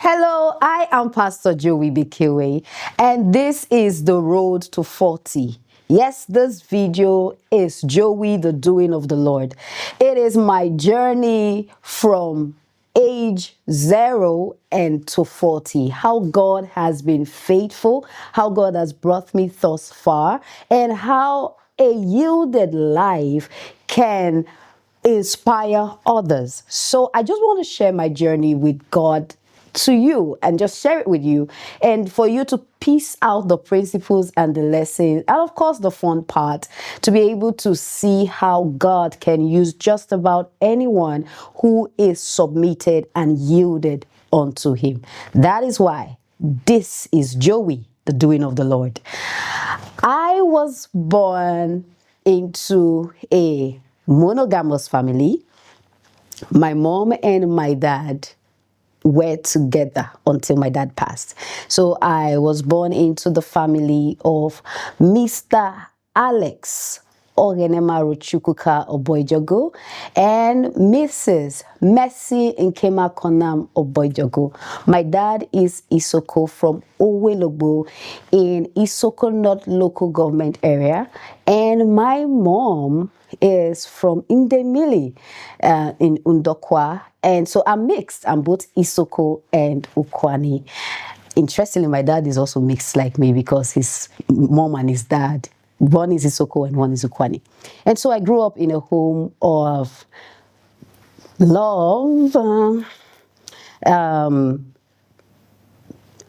Hello, I am Pastor Joey Bikiwe, and this is the road to 40. Yes, this video is Joey, the doing of the Lord. It is my journey from age 0 and to 40, how God has been faithful, how God has brought me thus far, and how a yielded life can inspire others. So I just want to share my journey with God to you and just share it with you, and for you to piece out the principles and the lessons, and of course the fun part, to be able to see how God can use just about anyone who is submitted and yielded unto him. That is why this is Joey, the doing of the Lord. I was born into a monogamous family. My mom and my dad were together until my dad passed. So I was born into the family of Mr. Alex Ogenemaru Chukwuka Oboijogo and Mrs. Mercy Nkema Konam Oboijogo. My dad is Isoko from Owelogbo in Isoko North local government area, and my mom is from Indemili in Undokwa. And so I'm mixed. I'm both Isoko and Ukwani. Interestingly, my dad is also mixed like me because his mom and his dad, one is Isoko and one is Ukwani. And so I grew up in a home of love,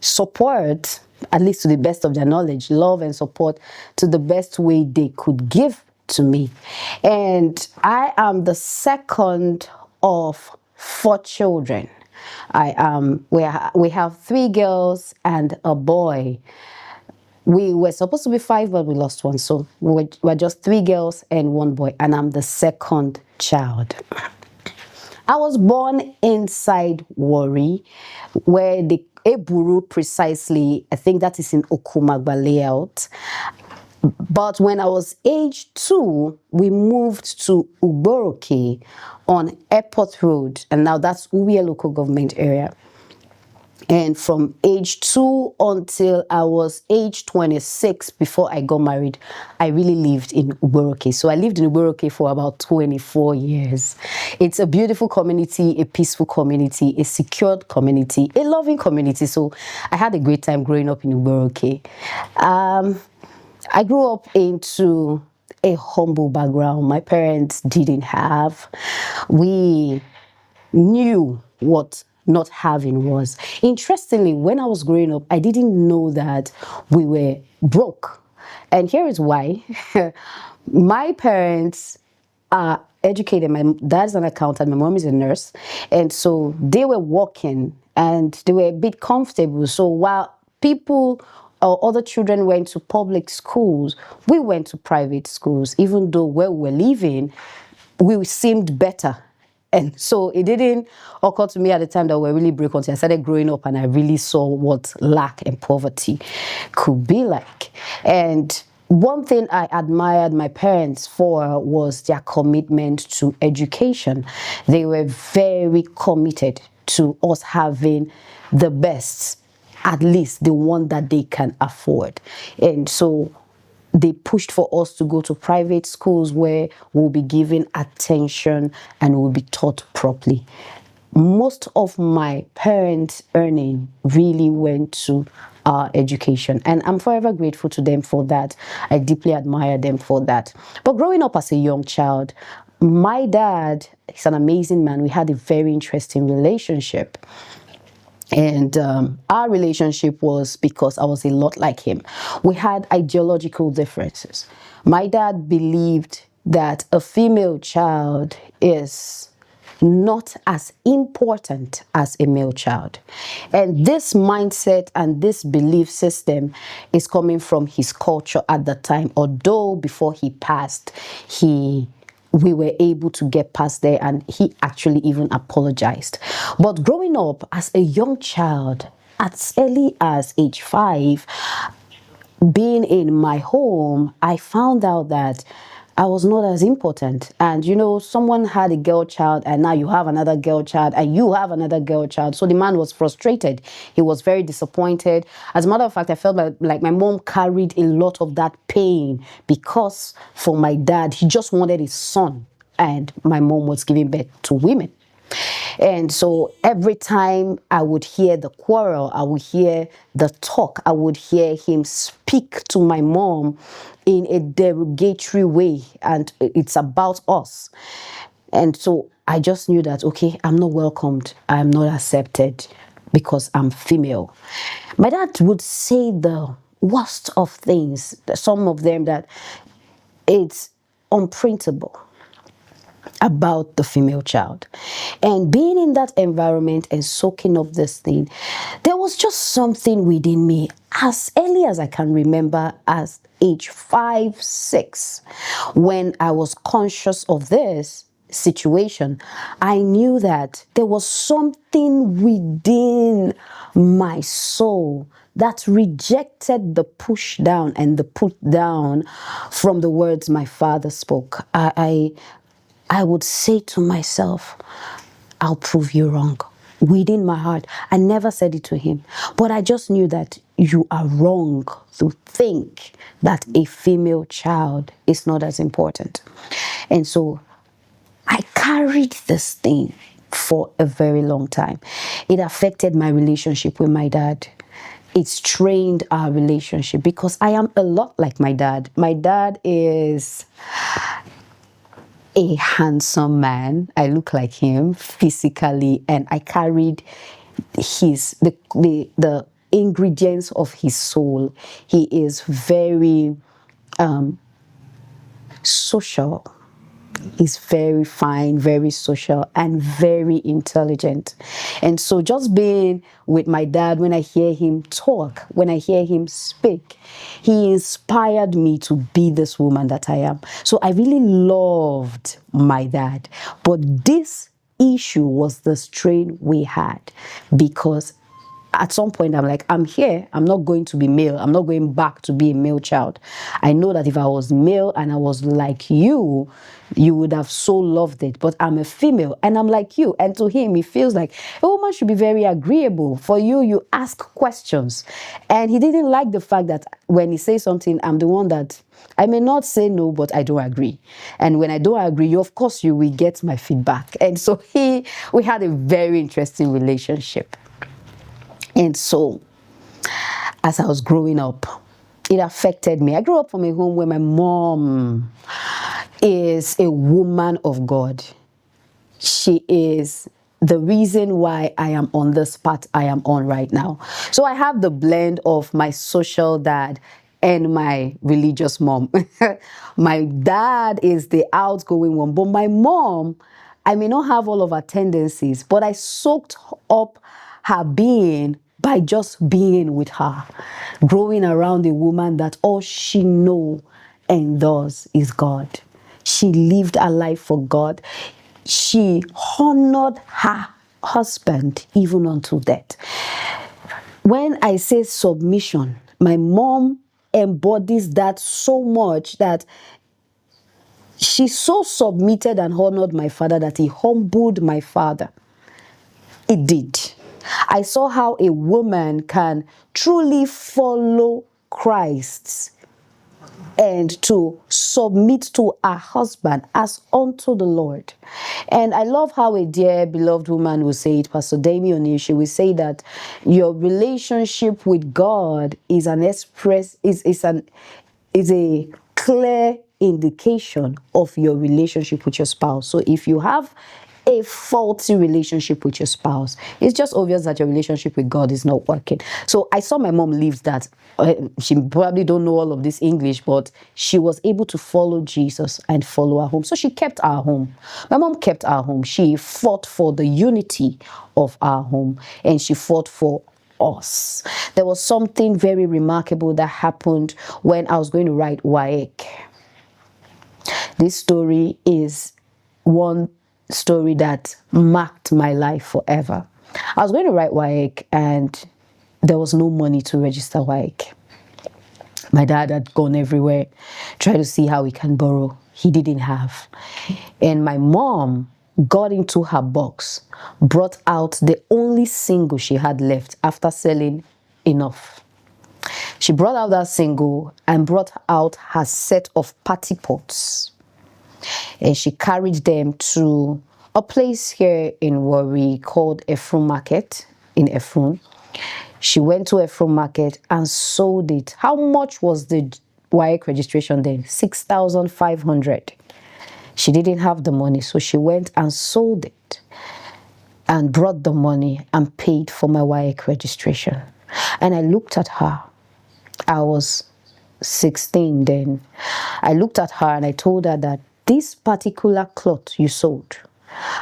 support, at least to the best of their knowledge, love and support to the best way they could give to me. And I am the second of 4 children. We have 3 girls and a boy. We were supposed to be 5, but we lost 1. So we're just 3 girls and 1 boy, and I'm the second child. I was born inside Warri, where the Eburu precisely, I think that is in Okumagba layout. But when I was age 2, we moved to Uboroke on Airport Road, and now that's Uwe local government area. And from age 2 until I was age 26, before I got married, I really lived in Uboroke. So I lived in Uboroke for about 24 years. It's a beautiful community, a peaceful community, a secured community, a loving community. So I had a great time growing up in Uboroke. I grew up into a humble background. My parents didn't have. We knew what not having was. Interestingly, when I was growing up, I didn't know that we were broke. And here is why. My parents are educated. My dad's an accountant, my mom is a nurse. And so they were working and they were a bit comfortable. So while people or other children went to public schools, we went to private schools, even though where we were living, we seemed better. And so it didn't occur to me at the time that we were really broke until I started growing up and I really saw what lack and poverty could be like. And one thing I admired my parents for was their commitment to education. They were very committed to us having the best, at least the one that they can afford. And so they pushed for us to go to private schools where we'll be given attention and we'll be taught properly. Most of my parents' earning really went to our education, and I'm forever grateful to them for that. I deeply admire them for that. But growing up as a young child, my dad is an amazing man. We had a very interesting relationship. And our relationship was because I was a lot like him. We had ideological differences. My dad believed that a female child is not as important as a male child. And this mindset and this belief system is coming from his culture at the time. Although before he passed, we were able to get past there, and he actually even apologized. But growing up as a young child, as early as age 5, being in my home, I found out that I was not as important. And you know, someone had a girl child, and now you have another girl child, and you have another girl child. So the man was frustrated. He was very disappointed. As a matter of fact, I felt like my mom carried a lot of that pain, because for my dad, he just wanted his son, and my mom was giving birth to women. And so every time I would hear the quarrel, I would hear the talk, I would hear him speak to my mom in a derogatory way, and it's about us. And so I just knew that, okay, I'm not welcomed, I'm not accepted because I'm female. My dad would say the worst of things, some of them that it's unprintable about the female child. And being in that environment and soaking up this thing, there was just something within me as early as I can remember, as age 5, 6, when I was conscious of this situation. I knew that there was something within my soul that rejected the push down and the put down from the words my father spoke. I would say to myself, I'll prove you wrong. Within my heart, I never said it to him, but I just knew that you are wrong to think that a female child is not as important. And so I carried this thing for a very long time. It affected my relationship with my dad. It strained our relationship because I am a lot like my dad. My dad is a handsome man. I look like him physically, and I carried the ingredients of his soul. He is very social. He's very fine, very social, and very intelligent. And so just being with my dad, when I hear him talk, when I hear him speak, he inspired me to be this woman that I am. So I really loved my dad. But this issue was the strain we had, because at some point I'm like, I'm here, I'm not going to be male, I'm not going back to be a male child. I know that if I was male and I was like you would have so loved it, but I'm a female and I'm like you. And to him, he feels like a woman should be very agreeable. For you, you ask questions. And he didn't like the fact that when he says something, I'm the one that I may not say no, but I don't agree. And when I don't agree, you, of course, you will get my feedback. And so we had a very interesting relationship. And so, as I was growing up, it affected me. I grew up from a home where my mom is a woman of God. She is the reason why I am on this path I am on right now. So I have the blend of my social dad and my religious mom. My dad is the outgoing one, but my mom, I may not have all of her tendencies, but I soaked up her being by just being with her, growing around a woman that all she knows and does is God. She lived her life for God. She honored her husband even unto death. When I say submission, my mom embodies that so much that she so submitted and honored my father that he humbled my father. It did. I saw how a woman can truly follow Christ and to submit to her husband as unto the Lord. And I love how a dear beloved woman will say it, Pastor Dami O'Neill. She will say that your relationship with God is a clear indication of your relationship with your spouse. So if you have a faulty relationship with your spouse, it's just obvious that your relationship with God is not working. So I saw my mom live that. She probably don't know all of this English, but she was able to follow Jesus and follow her home. So she kept our home. My mom kept our home. She fought for the unity of our home, and she fought for us. There was something very remarkable that happened when I was going to write WAEC. This story is one story that marked my life forever. I was going to write WAEC and there was no money to register WAEC. My dad had gone everywhere, tried to see how he can borrow. he didn't have. And my mom got into her box, brought out the only single she had left after selling enough. She brought out that single and brought out her set of party pots. And she carried them to a place here in Warri called Ephraim Market in Ephraim. She went to Ephraim Market and sold it. How much was the WAEC registration then? 6,500. She didn't have the money, so she went and sold it and brought the money and paid for my WAEC registration. And I looked at her. I was 16 then. I looked at her and I told her that this particular cloth you sold,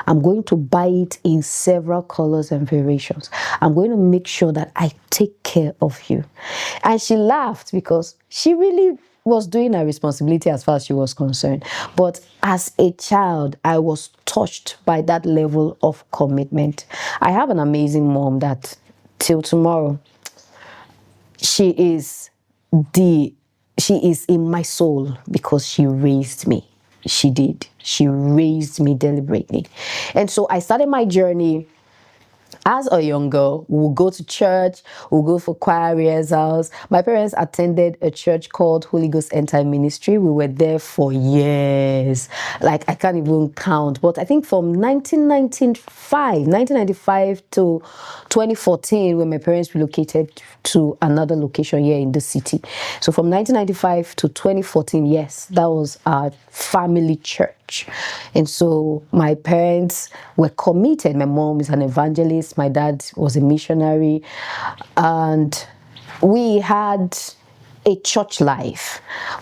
I'm going to buy it in several colors and variations. I'm going to make sure that I take care of you. And she laughed because she really was doing her responsibility as far as she was concerned. But as a child, I was touched by that level of commitment. I have an amazing mom that till tomorrow, she is in my soul because she raised me. She did. She raised me deliberately. And so I started my journey as a young girl. We'll go to church, we'll go for choir rehearsals. My parents attended a church called Holy Ghost End Time Ministry. We were there for years. Like, I can't even count. But I think from 1995 to 2014, when my parents relocated to another location here in the city. So from 1995 to 2014, yes, that was our family church. And so my parents were committed. My mom is an evangelist. My dad was a missionary. And we had a church life.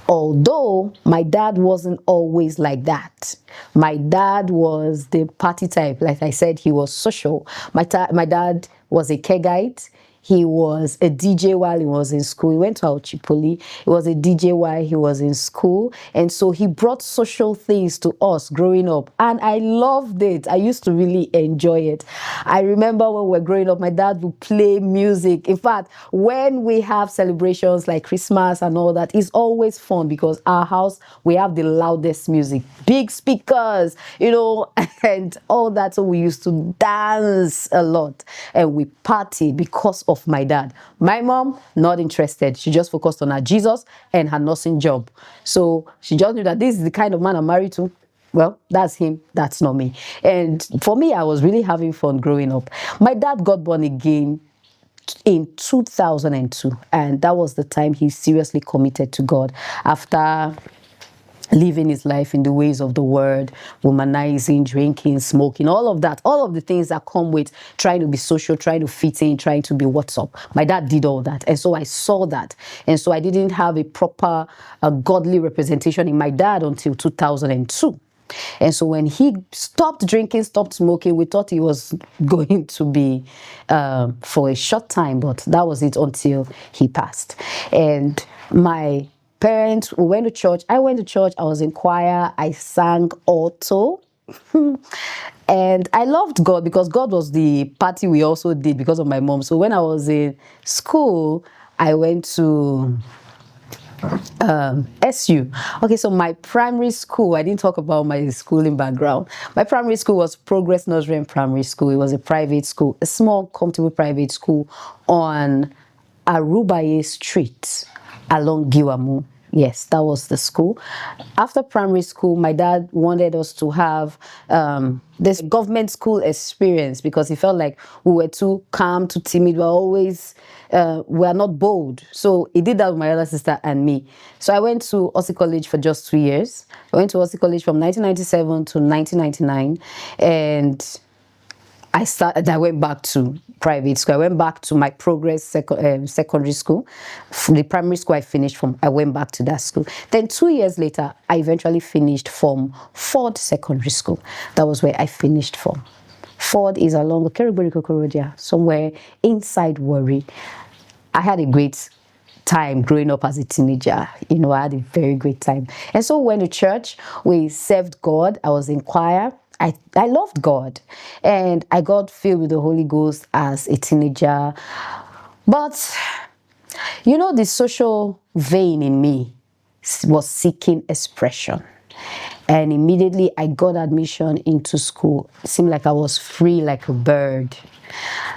Although my dad wasn't always like that. My dad was the party type. Like I said, he was social. My dad was a kegite. He was a DJ while he was in school. He went to Auchipoli. He was a DJ while he was in school. And so he brought social things to us growing up. And I loved it. I used to really enjoy it. I remember when we were growing up, my dad would play music. In fact, when we have celebrations like Christmas and all that, it's always fun because our house, we have the loudest music, big speakers, you know, and all that. So we used to dance a lot and we partied because of my dad. My mom, not interested. She just focused on her Jesus and her nursing job. So she just knew that this is the kind of man I'm married to. Well, that's him. That's not me. And for me, I was really having fun growing up. My dad got born again in 2002. And that was the time he seriously committed to God after living his life in the ways of the world, womanizing, drinking, smoking, all of that, all of the things that come with trying to be social, trying to fit in, trying to be what's up. My dad did all that. And so I saw that. And so I didn't have a proper godly representation in my dad until 2002. And so when he stopped drinking, stopped smoking, we thought he was going to be for a short time, but that was it until he passed. And my parents, we went to church. I went to church. I was in choir. I sang alto. And I loved God because God was the party we also did because of my mom. So when I was in school, I went to SU. Okay, so my primary school, I didn't talk about my schooling background. My primary school was Progress Nursery and Primary School. It was a private school, a small, comfortable private school on Arubaye Street along Giwamu. Yes, that was the school. After primary school, my dad wanted us to have this government school experience because he felt like we were too calm, too timid. We were not bold. So he did that with my other sister and me. So I went to Ossie College for just 2 years. I went to Ossie College from 1997 to 1999. And I went back to private school. I went back to my Progress secondary school. From the primary school I finished from, I went back to that school. Then 2 years later, I eventually finished from Ford Secondary School. That was where I finished from. Ford is along Keruberi Kokorodia, somewhere inside Warri. I had a great time growing up as a teenager. You know, I had a very great time. And so we went to church. We served God. I was in choir. I loved God, and I got filled with the Holy Ghost as a teenager. But, you know, the social vein in me was seeking expression. And immediately I got admission into school. It seemed like I was free like a bird.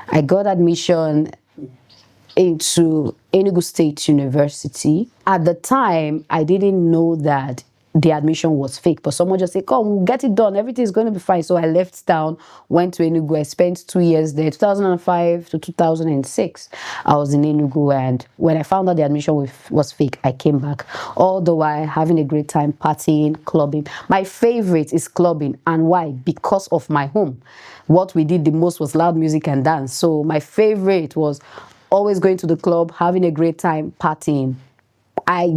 I got admission into Enugu State University. At the time, I didn't know that the admission was fake, but someone just said, come, we'll get it done, everything's going to be fine. So I left town, went to Enugu. I spent 2 years there, 2005 to 2006. I was in Enugu, and when I found out the admission was fake, I came back, all the while having a great time, partying, clubbing. My favorite is clubbing. And why? Because of my home. What we did the most was loud music and dance. So my favorite was always going to the club, having a great time, partying. I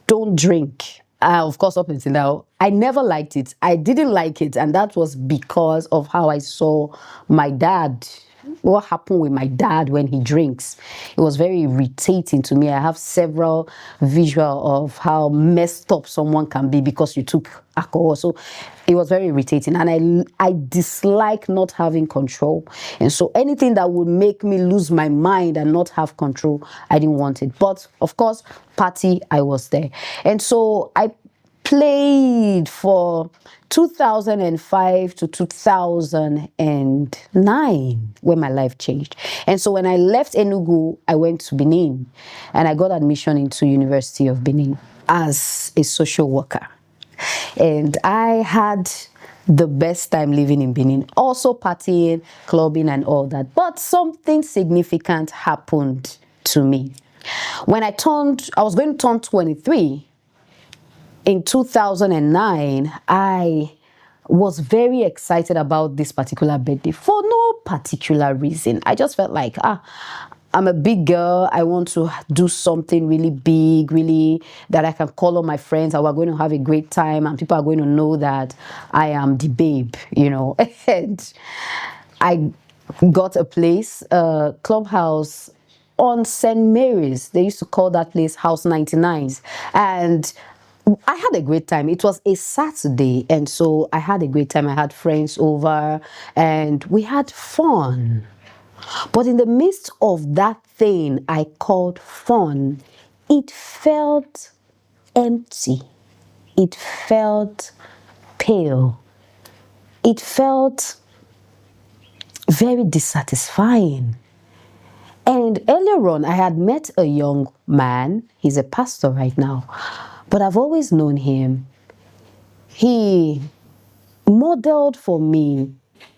don't drink. Of course, up until now, I never liked it. I didn't like it. And that was because of how I saw my dad. What happened with my dad when he drinks. It was very irritating to me. I have several visuals of how messed up someone can be because you took alcohol. So it was very irritating. And I dislike not having control. And so anything that would make me lose my mind and not have control, I didn't want it. But of course, party, I was there. And so I played for 2005 to 2009 when my life changed. And so when I left Enugu, I went to Benin and I got admission into University of Benin as a social worker. And I had the best time living in Benin, also partying, clubbing and all that. But something significant happened to me. When I was going to turn 23, in 2009, I was very excited about this particular birthday for no particular reason. I just felt like, I'm a big girl. I want to do something really big, really that I can call on my friends and we're going to have a great time and people are going to know that I am the babe, you know. And I got a place, a clubhouse on St. Mary's. They used to call that place House 99s. And I had a great time. It was a Saturday, and so I had a great time. I had friends over, and we had fun. But in the midst of that thing I called fun, it felt empty. It felt pale. It felt very dissatisfying. And earlier on, I had met a young man. He's a pastor right now. But I've always known him. He modeled for me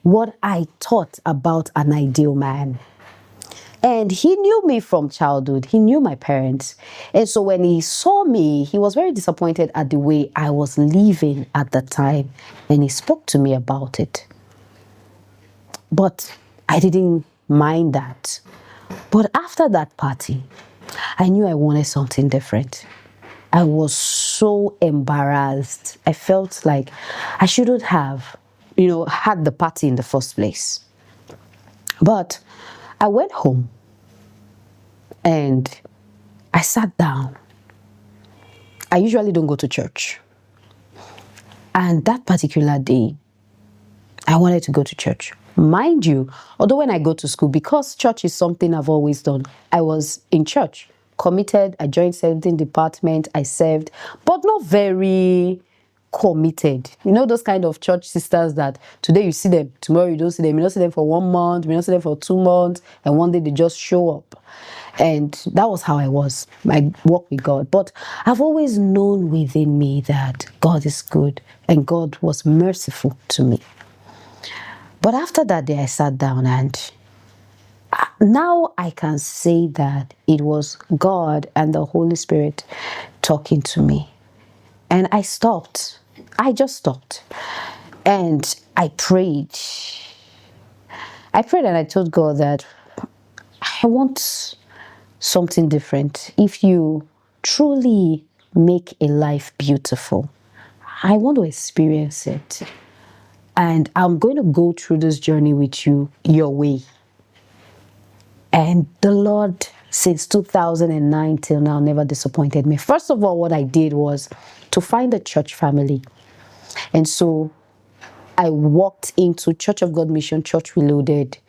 what I thought about an ideal man. And he knew me from childhood. He knew my parents. And so when he saw me, he was very disappointed at the way I was living at the time. And he spoke to me about it. But I didn't mind that. But after that party, I knew I wanted something different. I was so embarrassed. I felt like I shouldn't have, had the party in the first place. But I went home and I sat down. I usually don't go to church. And that particular day, I wanted to go to church. Mind you, although when I go to school, because church is something I've always done, I was in church. Committed, I joined 17 department, I served, but not very committed. You know those kind of church sisters that today you see them, tomorrow you don't see them. You don't see them for 1 month, you don't see them for 2 months, and one day they just show up. And that was how I was, my walk with God. But I've always known within me that God is good and God was merciful to me. But after that day, I sat down and now I can say that it was God and the Holy Spirit talking to me. And I stopped. I just stopped. And I prayed. I prayed and I told God that I want something different. If you truly make a life beautiful, I want to experience it. And I'm going to go through this journey with you your way. And the Lord, since 2009 till now, never disappointed me. First of all, what I did was to find a church family. And so I walked into Church of God Mission, Church Reloaded,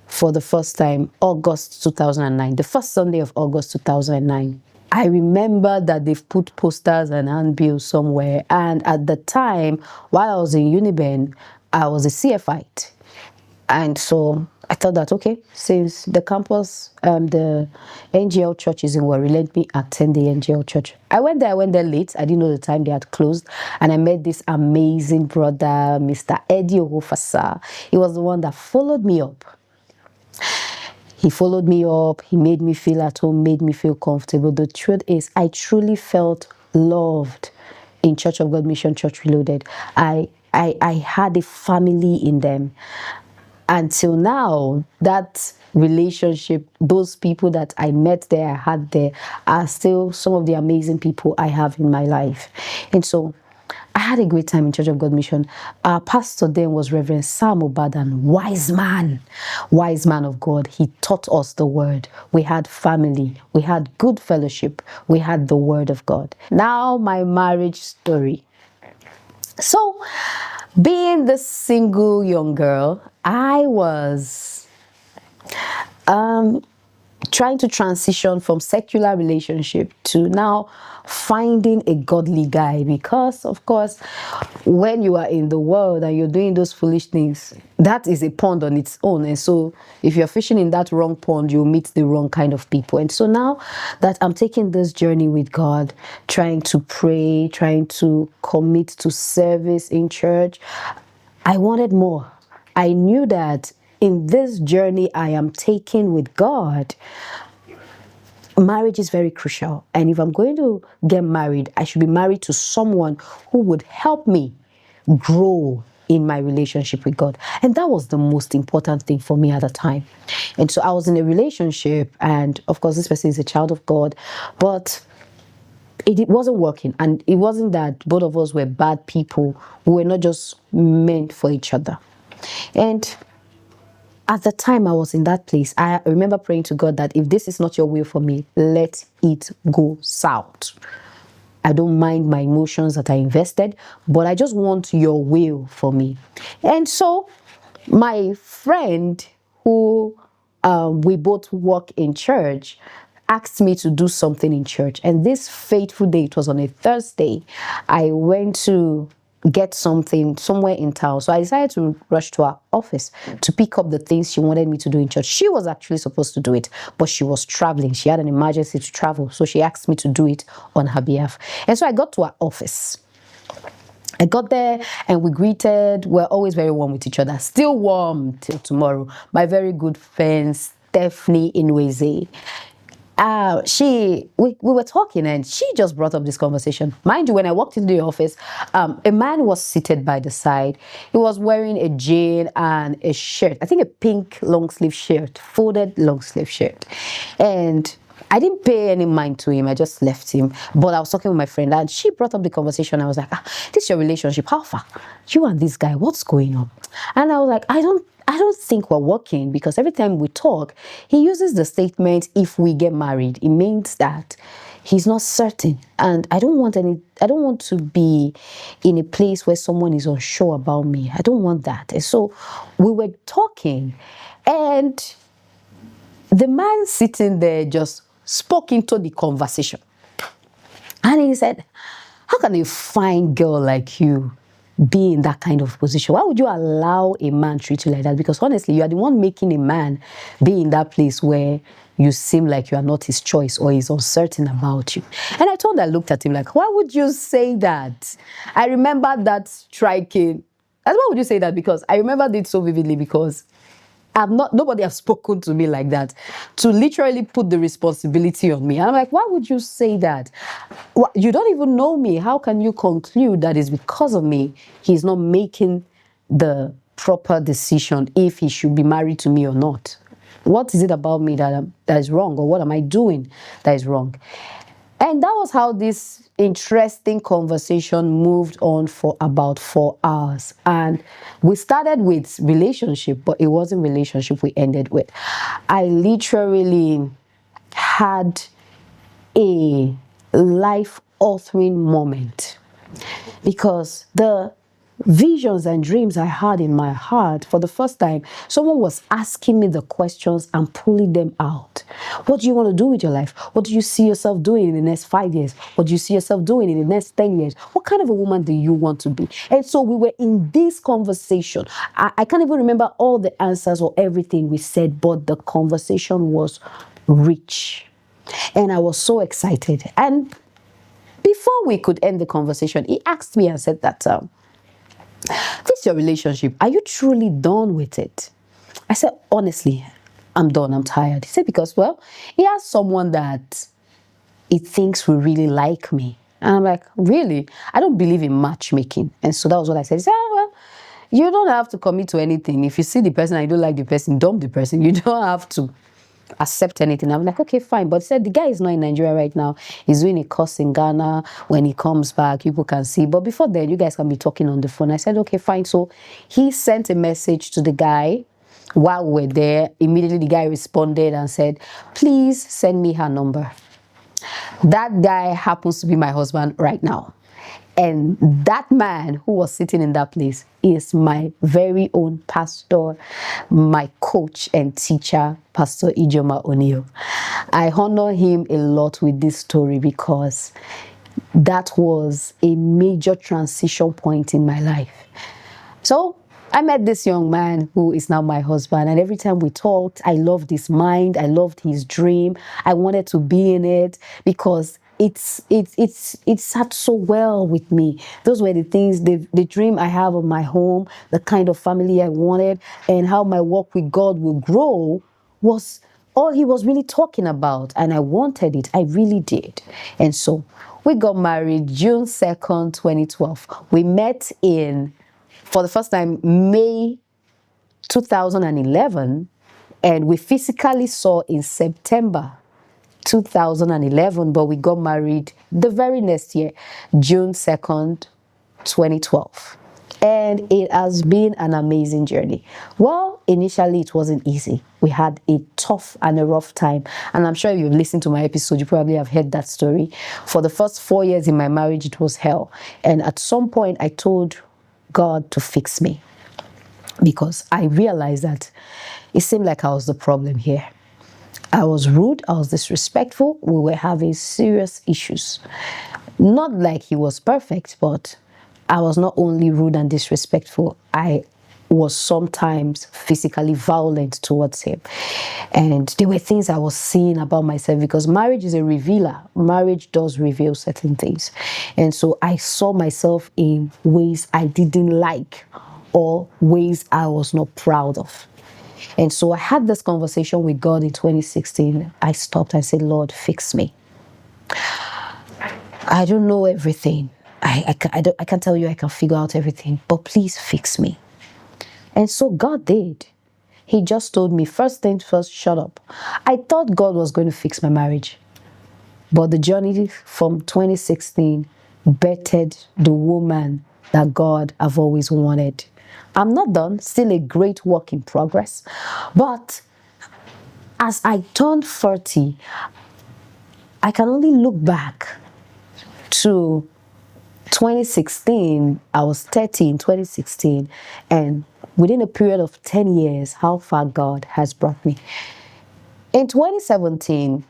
for the first time, August 2009, the first Sunday of August 2009. I remember that they've put posters and handbills somewhere. And at the time, while I was in Uniben, I was a CFite. And so I thought that, okay, since the campus, the NGL church is in Warri, let me attend the NGL church. I went there late. I didn't know the time they had closed. And I met this amazing brother, Mr. Eddie Ohofasa. He was the one that followed me up. He followed me up. He made me feel at home, made me feel comfortable. The truth is, I truly felt loved in Church of God Mission Church Reloaded. I had a family in them. Until now, that relationship, those people that I met there, I had there, are still some of the amazing people I have in my life. And so I had a great time in Church of God Mission. Our pastor then was Reverend Sam Obadan, wise man of God. He taught us the word. We had family. We had good fellowship. We had the word of God. Now my marriage story. So, being the single young girl, I was trying to transition from secular relationship to now finding a godly guy, because of course when you are in the world and you're doing those foolish things, that is a pond on its own. And so if you're fishing in that wrong pond, you'll meet the wrong kind of people. And so now that I'm taking this journey with God, trying to pray, trying to commit to service in church, I wanted more. I knew that in this journey I am taking with God, marriage is very crucial. And if I'm going to get married, I should be married to someone who would help me grow in my relationship with God. And that was the most important thing for me at the time. And so I was in a relationship, and of course this person is a child of God, but it wasn't working. And it wasn't that both of us were bad people. We were not just meant for each other. And at the time I was in that place, I remember praying to God that if this is not your will for me, let it go south. I don't mind my emotions that I invested, but I just want your will for me. And so my friend who we both work in church asked me to do something in church. And this fateful day, it was on a Thursday, I went to get something somewhere in town. So I decided to rush to her office to pick up the things she wanted me to do in church. She was actually supposed to do it, but she was traveling. She had an emergency to travel. So she asked me to do it on her behalf. And so I got to her office. I got there and we greeted. We're always very warm with each other. Still warm till tomorrow. My very good friend, Stephanie Inweze. We were talking and she just brought up this conversation. Mind you, when I walked into the office, a man was seated by the side. He was wearing a jean and a shirt. I think a pink long sleeve shirt, folded long sleeve shirt. And I didn't pay any mind to him. I just left him. But I was talking with my friend and she brought up the conversation. I was like, this is your relationship. How far? You and this guy, what's going on? And I was like, I don't think we're working, because every time we talk, he uses the statement, if we get married. It means that he's not certain. And I don't want to be in a place where someone is unsure about me. I don't want that. And so we were talking, and the man sitting there just spoke into the conversation. And he said, how can a fine girl like you be in that kind of position? Why would you allow a man treat you like that? Because honestly, you are the one making a man be in that place where you seem like you are not his choice or he's uncertain about you. And I looked at him like, why would you say that? I remember that striking. And why would you say that? Because I remembered it so vividly, because nobody has spoken to me like that, to literally put the responsibility on me. And I'm like, why would you say that? You don't even know me. How can you conclude that it's because of me he's not making the proper decision if he should be married to me or not? What is it about me that is wrong, or what am I doing that is wrong? And that was how this interesting conversation moved on for about 4 hours. And we started with relationship, but it wasn't relationship we ended with. I literally had a life-altering moment, because the visions and dreams I had in my heart, for the first time, someone was asking me the questions and pulling them out. What do you want to do with your life? What do you see yourself doing in the next 5 years? What do you see yourself doing in the next 10 years? What kind of a woman do you want to be? And so we were in this conversation. I can't even remember all the answers or everything we said, but the conversation was rich. And I was so excited. And before we could end the conversation, he asked me and said that, this your relationship, are you truly done with it? I said, honestly, I'm done, I'm tired. He said, because, well, he has someone that he thinks will really like me. And I'm like, really? I don't believe in matchmaking. And so that was what I said. He said, well, you don't have to commit to anything. If you see the person and you don't like the person, dump the person. You don't have to accept anything. I'm like, okay, fine. But he said the guy is not in Nigeria right now. He's doing a course in Ghana. When he comes back, people can see. But before then, you guys can be talking on the phone. I said, okay, fine. So he sent a message to the guy while we were there. Immediately, the guy responded and said, please send me her number. That guy happens to be my husband right now. And that man who was sitting in that place is my very own pastor, my coach and teacher, Pastor Ijoma O'Neill. I honor him a lot with this story because that was a major transition point in my life. So I met this young man who is now my husband, and every time we talked, I loved his mind, I loved his dream. I wanted to be in it because it sat so well with me. Those were the things, the dream I have of my home, the kind of family I wanted, and how my walk with God will grow was all he was really talking about. And I wanted it. I really did. And so we got married June 2nd, 2012. We met for the first time, May 2011, and we physically saw in September 2011, but we got married the very next year, June 2nd, 2012. And it has been an amazing journey. Well, initially it wasn't easy. We had a tough and a rough time. And I'm sure if you've listened to my episode, you probably have heard that story. For the first 4 years in my marriage, it was hell. And at some point, I told God to fix me because I realized that it seemed like I was the problem here. I was rude, I was disrespectful, we were having serious issues. Not like he was perfect, but I was not only rude and disrespectful, I was sometimes physically violent towards him. And there were things I was seeing about myself because marriage is a revealer. Marriage does reveal certain things. And so I saw myself in ways I didn't like or ways I was not proud of. And so I had this conversation with God in 2016. I stopped and said, Lord, fix me. I don't know everything. I can't tell you I can figure out everything, but please fix me. And so God did. He just told me, first thing first, shut up. I thought God was going to fix my marriage. But the journey from 2016 bettered the woman that God have always wanted. I'm not done, still a great work in progress. But as I turned 30, I can only look back to 2016. I was 30 in 2016, and within a period of 10 years, how far God has brought me. In 2017,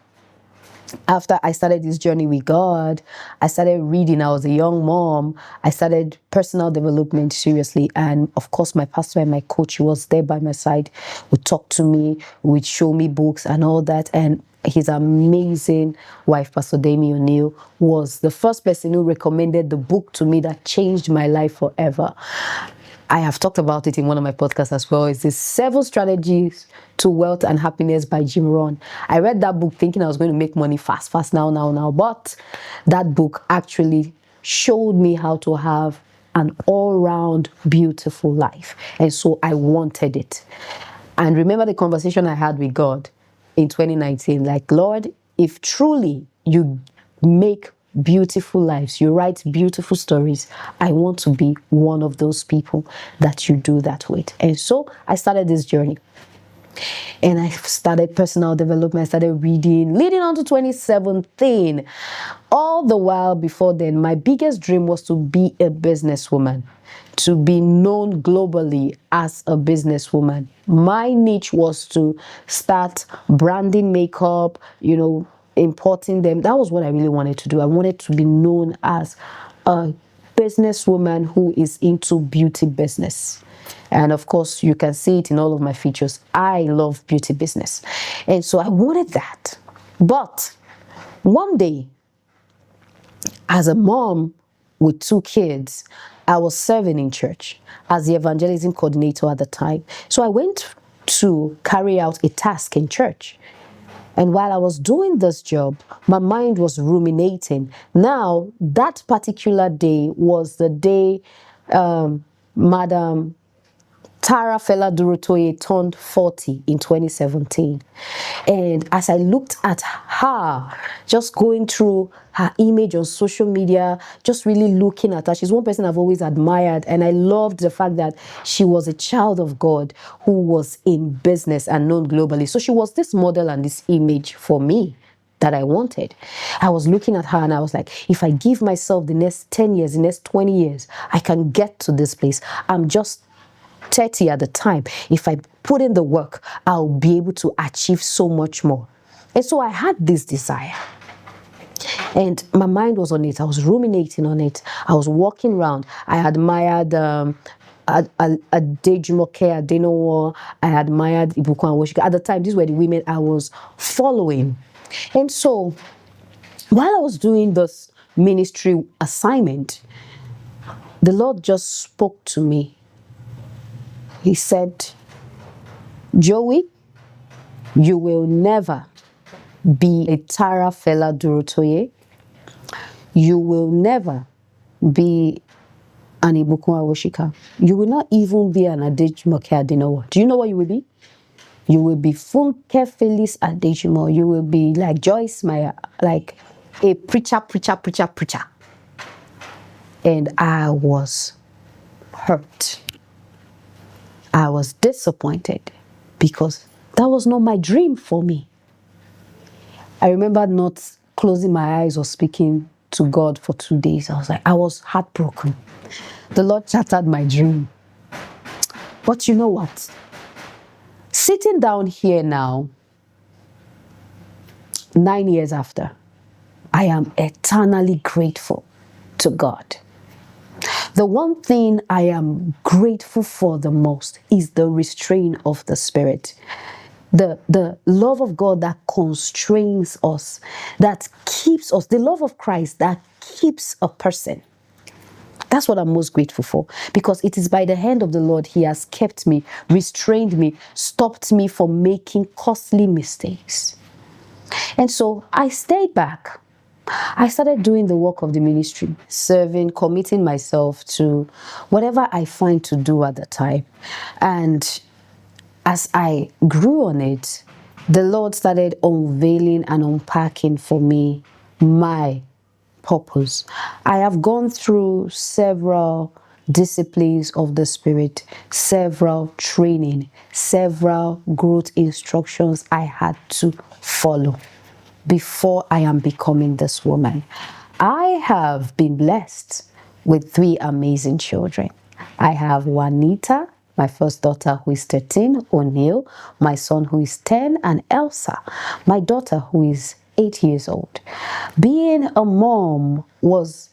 after I started this journey with God, I started reading. I was a young mom. I started personal development seriously. And of course, my pastor and my coach was there by my side, would talk to me, would show me books and all that. And his amazing wife, Pastor Dami O'Neill, was the first person who recommended the book to me that changed my life forever. I have talked about it in one of my podcasts as well. It's the 7 Strategies to Wealth and Happiness by Jim Rohn. I read that book thinking I was going to make money fast, now. But that book actually showed me how to have an all-round beautiful life. And so I wanted it. And remember the conversation I had with God in 2019, like, Lord, if truly you make beautiful lives, you write beautiful stories, I want to be one of those people that you do that with. And so I started this journey. And I started personal development, I started reading, leading on to 2017. All the while before then, my biggest dream was to be a businesswoman. to be known globally as a businesswoman. My niche was to start branding makeup, importing them. That was what I really wanted to do. I wanted to be known as a businesswoman who is into beauty business. And of course, you can see it in all of my features. I love beauty business. And so I wanted that. But one day, as a mom with 2 kids, I was serving in church as the evangelism coordinator at the time. So I went to carry out a task in church. And while I was doing this job, my mind was ruminating. Now, that particular day was the day Madam Tara Fela Durotoye turned 40 in 2017. And as I looked at her, just going through her image on social media, just really looking at her, she's one person I've always admired. And I loved the fact that she was a child of God who was in business and known globally. So she was this model and this image for me that I wanted. I was looking at her and I was like, if I give myself the next 10 years, the next 20 years, I can get to this place. I'm just 30 at the time. If I put in the work, I'll be able to achieve so much more. And so I had this desire. And my mind was on it. I was ruminating on it. I was walking around. I admired Adejumoke Adenowo. I admired Ibukun Awosika. At the time, these were the women I was following. And so while I was doing this ministry assignment, the Lord just spoke to me. He said, Joey, you will never be a Tara Fela Durotoye. You will never be an Ibukun Awosika. You will not even be an Adejumoke Adenowo. Do you know what you will be? You will be Funke Phyllis Adejumo. You will be like Joyce Meyer, like a preacher. And I was hurt. I was disappointed because that was not my dream for me. I remember not closing my eyes or speaking to God for 2 days. I was heartbroken. The Lord shattered my dream. But you know what? Sitting down here now, 9 years after, I am eternally grateful to God. The one thing I am grateful for the most is the restraint of the Spirit. The love of God that constrains us, that keeps us, the love of Christ that keeps a person. That's what I'm most grateful for, because it is by the hand of the Lord He has kept me, restrained me, stopped me from making costly mistakes. And so I stayed back. I started doing the work of the ministry, serving, committing myself to whatever I find to do at the time. And as I grew on it, the Lord started unveiling and unpacking for me my purpose. I have gone through several disciplines of the Spirit, several training, several growth instructions I had to follow before I am becoming this woman. I have been blessed with 3 amazing children. I have Juanita, my first daughter who is 13, O'Neill, my son who is 10, and Elsa, my daughter who is 8 years old. Being a mom was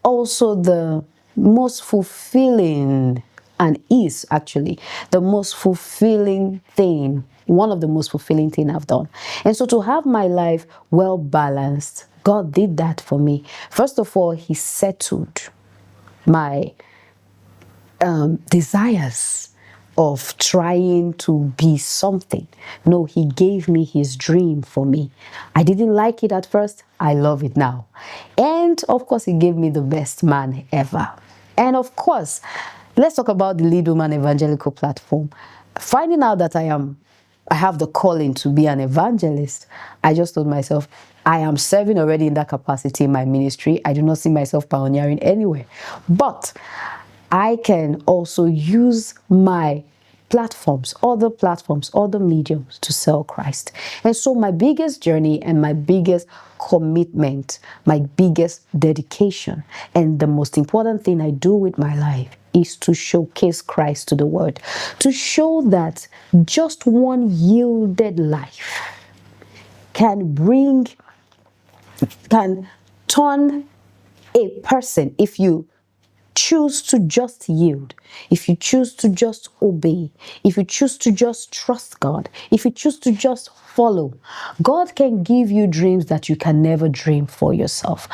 also the most fulfilling, and is actually the most fulfilling thing, one of the most fulfilling things I've done. And so to have my life well balanced, God did that for me. First of all, He settled my desires of trying to be something. No, He gave me His dream for me. I didn't like it at first. I love it now. And of course, He gave me the best man ever. And of course, let's talk about the Lead Woman Evangelical Platform. Finding out that I have the calling to be an evangelist, I just told myself, I am serving already in that capacity in my ministry. I do not see myself pioneering anywhere. But I can also use my platforms, other mediums to sell Christ. And so my biggest journey and my biggest commitment, my biggest dedication, and the most important thing I do with my life is to showcase Christ to the world, to show that just one yielded life can turn a person, if you choose to just yield, if you choose to just obey, if you choose to just trust God, if you choose to just follow, God can give you dreams that you can never dream for yourself.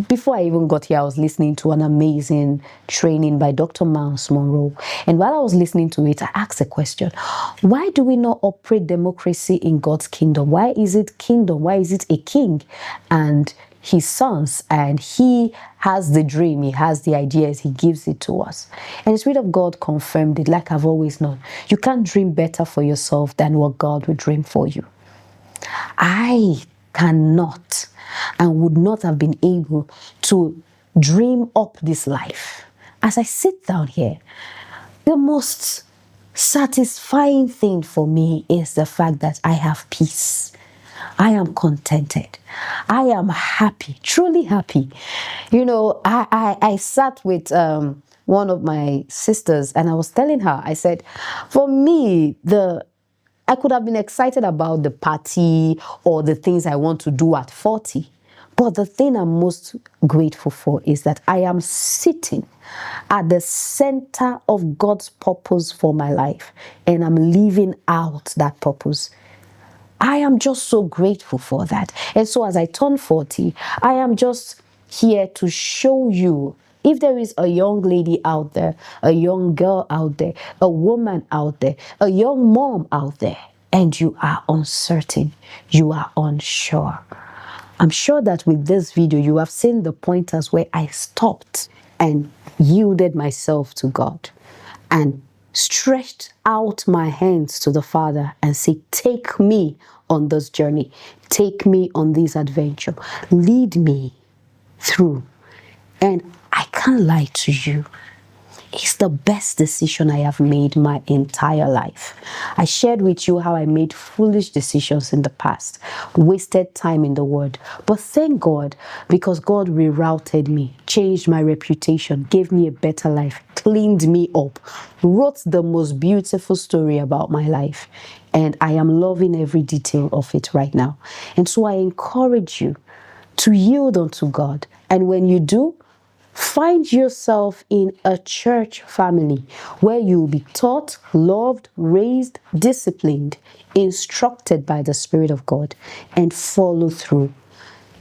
Before I even got here, I was listening to an amazing training by Dr. Miles Monroe. And while I was listening to it, I asked a question. Why do we not operate democracy in God's kingdom? Why is it kingdom? Why is it a king and his sons, and he has the dream, he has the ideas, he gives it to us? And the Spirit of God confirmed it, like I've always known. You can't dream better for yourself than what God would dream for you. I cannot and would not have been able to dream up this life. As I sit down here, the most satisfying thing for me is the fact that I have peace. I am contented. I am happy, truly happy. You know, I sat with one of my sisters and I was telling her, I said, for me, I could have been excited about the party or the things I want to do at 40. But the thing I'm most grateful for is that I am sitting at the center of God's purpose for my life, and I'm living out that purpose. I am just so grateful for that. And so as I turn 40, I am just here to show you, if there is a young lady out there, a young girl out there, a woman out there, a young mom out there, and you are uncertain, you are unsure, I'm sure that with this video, you have seen the pointers where I stopped and yielded myself to God and stretched out my hands to the Father and said, take me on this journey. Take me on this adventure. Lead me through. And I can't lie to you. It's the best decision I have made my entire life. I shared with you how I made foolish decisions in the past, wasted time in the Word. But thank God, because God rerouted me, changed my reputation, gave me a better life, cleaned me up, wrote the most beautiful story about my life. And I am loving every detail of it right now. And so I encourage you to yield unto God. And when you do, find yourself in a church family where you'll be taught, loved, raised, disciplined, instructed by the Spirit of God, and follow through.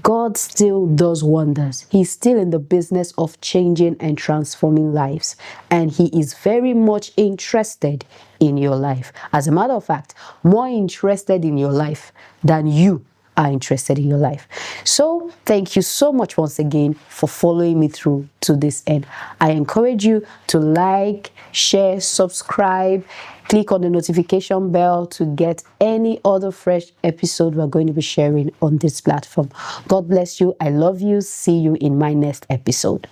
God still does wonders. He's still in the business of changing and transforming lives. And He is very much interested in your life. As a matter of fact, more interested in your life than you are interested in your life. So thank you so much once again for following me through to this end. I encourage you to like, share, subscribe, click on the notification bell to get any other fresh episode we're going to be sharing on this platform. God bless you. I love you. See you in my next episode.